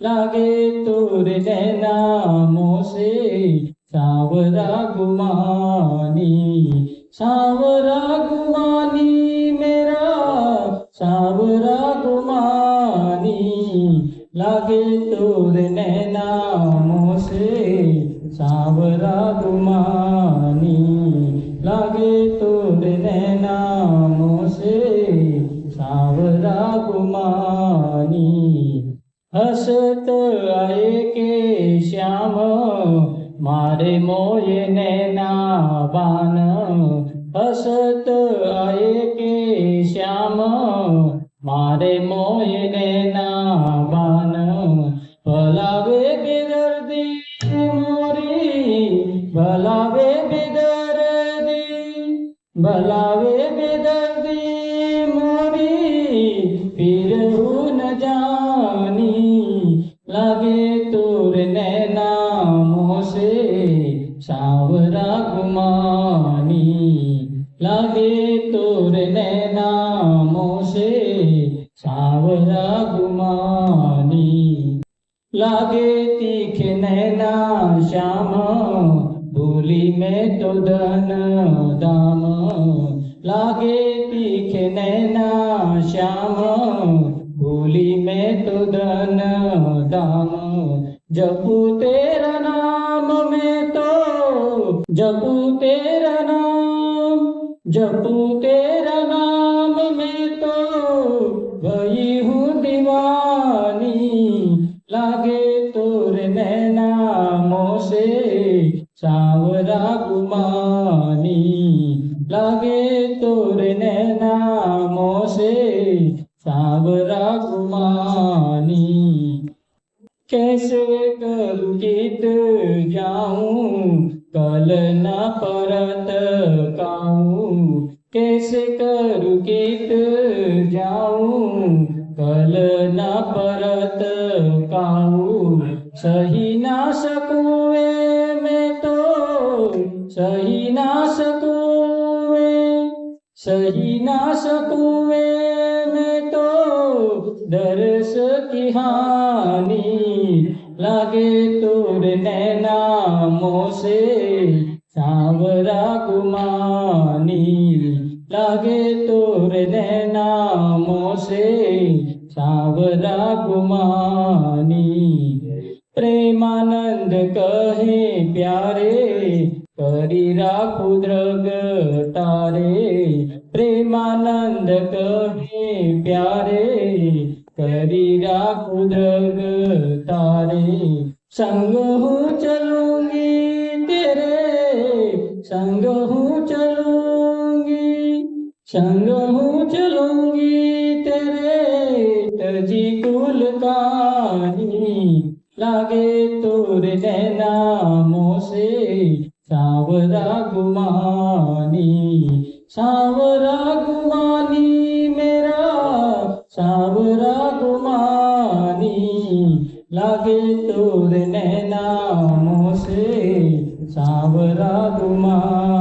लागे तोर नैनामों से सावरा गुमानी, सावरा गुमानी मेरा सावरा गुमानी। लागे तोर नैनामों से सावरा गुमानी, लागे तोर नैनामों से सावरा गुमानी। हसत आए के श्याम मारे मोये नैना बान, हसत आए के श्याम मारे मोये नैना बान। भलावे बेदर्दी मोरी भलावे बेदर्दी, भलावे बेदर्दी मोरी फिर न जानी। लागे तोर नैनामों से सावरा गुमानी, लागे तोर नैनामों से सावरा गुमानी। लागे तीखे नैना श्याम भूली में तो धन दाम, लागे तीखे नैना श्याम भूली में तो धन दाम। जपू तेरा नाम में तो जपू तेरा नाम, जपू तेरा नाम में तो भई हूँ दीवानी। लागे तोर नैनामों से सावरा गुमानी, लागे तोर नैनामों से सावरा गुमानी। कैसे करूँ गीत जाऊं कल न परत काऊं, कैसे करूँ गीत जाऊं कल न परत काऊं। सही ना सकूं मैं तो सही ना सकूं, सही ना सकूं मैं तो दरस की हानि। लागे तोर नैनामों से सावरा गुमानी, लागे तोर नैनामों से सावरा गुमानी। प्रेमानंद कहे प्यारे करी राखू द्रग तारे, प्रेमानंद कहे प्यारे करी राखू द्रग तारे। संग हूँ चलूंगी तेरे संग हूँ चलूंगी, संग हूँ चलूंगी तेरे तजी कुल कहानी। लागे तोर नैनामों से सावरा गुमानी, सावरा गुमानी मेरा सावरा गुमानी। लागे तोर नैनामों से सावरा गुमानी।